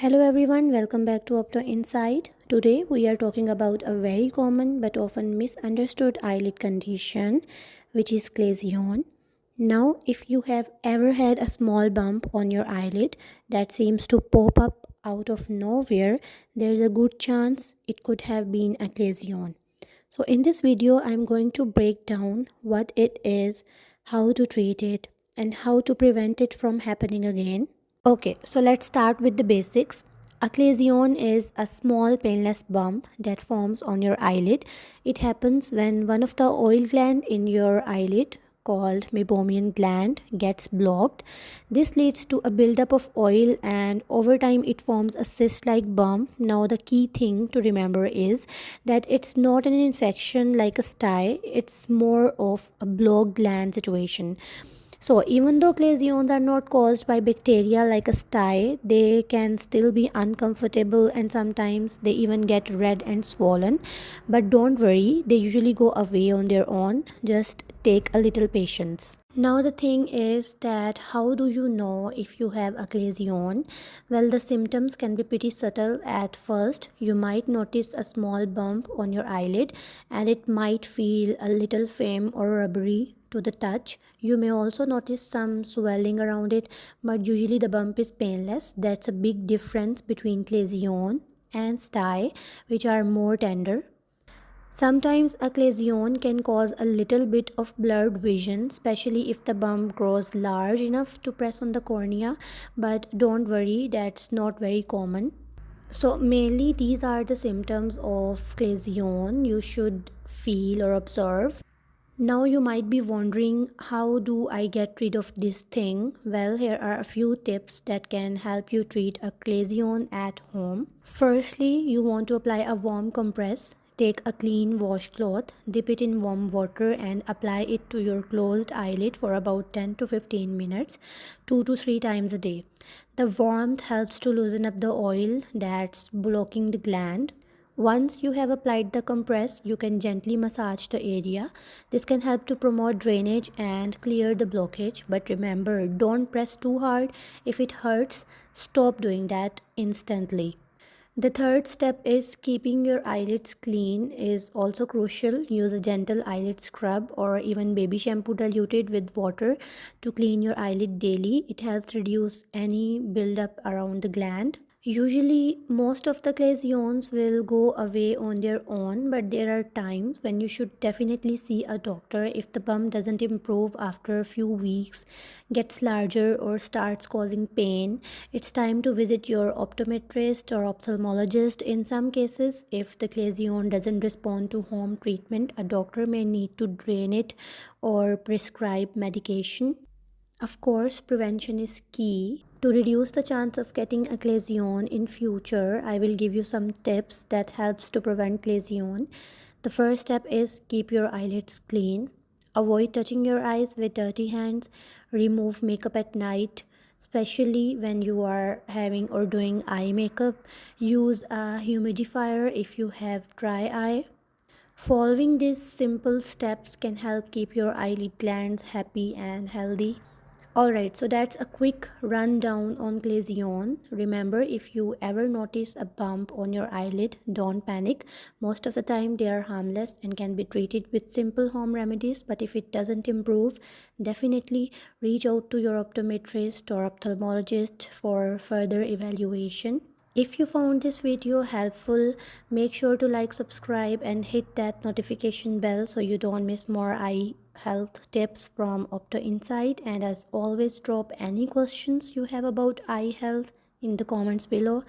Hello everyone, welcome back to OptoInsight. Today we are talking about a very common but often misunderstood eyelid condition, which is chalazion. Now, if you have ever had a small bump on your eyelid that seems to pop up out of nowhere, there's a good chance it could have been a chalazion. So in this video, I'm going to break down what it is, how to treat it, and how to prevent it from happening again. Okay, so let's start with the basics. A chalazion is a small painless bump that forms on your eyelid. It happens when one of the oil gland in your eyelid, called meibomian gland, gets blocked. This leads to a buildup of oil, and over time it forms a cyst-like bump. Now the key thing to remember is that it's not an infection like a stye, it's more of a blocked gland situation. So even though chalazions are not caused by bacteria like a stye, they can still be uncomfortable and sometimes they even get red and swollen. But don't worry, they usually go away on their own. Just take a little patience. Now the thing is that how do you know if you have a chalazion? Well, the symptoms can be pretty subtle at first. You might notice a small bump on your eyelid and it might feel a little firm or rubbery to the touch. You may also notice some swelling around it, but usually the bump is painless. That's a big difference between chalazion and stye, which are more tender. Sometimes a chalazion can cause a little bit of blurred vision, especially if the bump grows large enough to press on the cornea, but don't worry, that's not very common. So mainly these are the symptoms of chalazion you should feel or observe. Now you might be wondering, how do I get rid of this thing? Well, here are a few tips that can help you treat a chalazion at home. Firstly, you want to apply a warm compress. Take a clean washcloth, dip it in warm water and apply it to your closed eyelid for about 10 to 15 minutes, 2 to 3 times a day. The warmth helps to loosen up the oil that's blocking the gland. Once you have applied the compress, you can gently massage the area. This can help to promote drainage and clear the blockage. But remember, don't press too hard. If it hurts, stop doing that instantly. The third step is keeping your eyelids clean is also crucial. Use a gentle eyelid scrub or even baby shampoo diluted with water to clean your eyelid daily. It helps reduce any buildup around the gland. Usually, most of the chalazions will go away on their own, but there are times when you should definitely see a doctor if the bump doesn't improve after a few weeks, gets larger, or starts causing pain. It's time to visit your optometrist or ophthalmologist. In some cases, if the chalazion doesn't respond to home treatment, a doctor may need to drain it or prescribe medication. Of course, prevention is key. To reduce the chance of getting a chalazion in future, I will give you some tips that helps to prevent chalazion. The first step is keep your eyelids clean. Avoid touching your eyes with dirty hands. Remove makeup at night, especially when you are having or doing eye makeup. Use a humidifier if you have dry eye. Following these simple steps can help keep your eyelid glands happy and healthy. Alright, so that's a quick rundown on chalazion. Remember, if you ever notice a bump on your eyelid, don't panic. Most of the time they are harmless and can be treated with simple home remedies, but if it doesn't improve, definitely reach out to your optometrist or ophthalmologist for further evaluation. If you found this video helpful, make sure to like, subscribe and hit that notification bell so you don't miss more eye health tips from OptoInsight. And as always, drop any questions you have about eye health in the comments below.